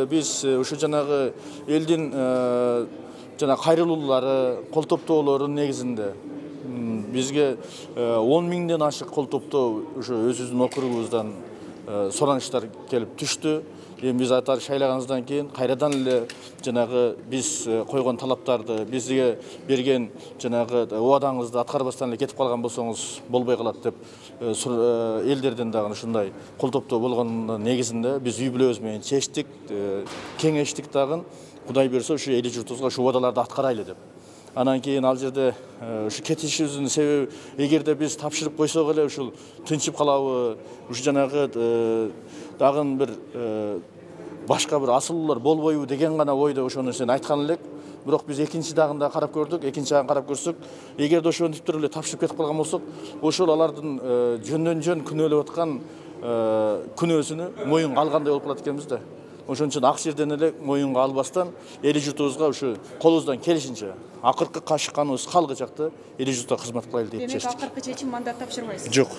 биз ушу жанагы элдин жана кайрылуулары, кол топтоолорунун негизинде бизге 10 миңден ашык кол топтоо ушу өзүбүздүн округубуздан суранычтар келип түштү. Эми биз атар шайлаганыбыздан кийин кайрадан эле жанагы биз койгон талаптарды, бизге берген жанагы убадаңызды аткарбастан эле кетип калган болсоңуз болбой калат деп элдерден дагы ушундай кол топтоо болгонунун негизинде биз үй бүлөбүз менен чечтик, кеңештик дагы. Кудай берсе ушу эли журтубузга ушу убадаларды аткарайлы деп. Анан кийин ал жерде ушу кетишибиздин себеби эгерде биз тапшырып койсок эле ушул тынчып калабы, ушу жанагы дагы бир башка бир асылуулар болбойбу деген гана ойдо ошол нерсени айткан элек. Бирок биз экинчи дагын да карап көрдүк, экинчи жагын карап көрсөк, эгерде ошентип туруп эле тапшырып кетип калган болсок, ошол алардын жөндөн жөн күнөөлөп аткан күнөөсүнү моюнга алгандай болуп калат экенбиз да. Ошон үчүн ак жерден эле моюнга албастан эли журтубузга ушу колубуздан келишинче акыркы кашыкканыбыз калгычакты эли журтка кызмат кылайлы деп чечтик. Демек акыркы чечим мандат тапшырбайсыз? Жок.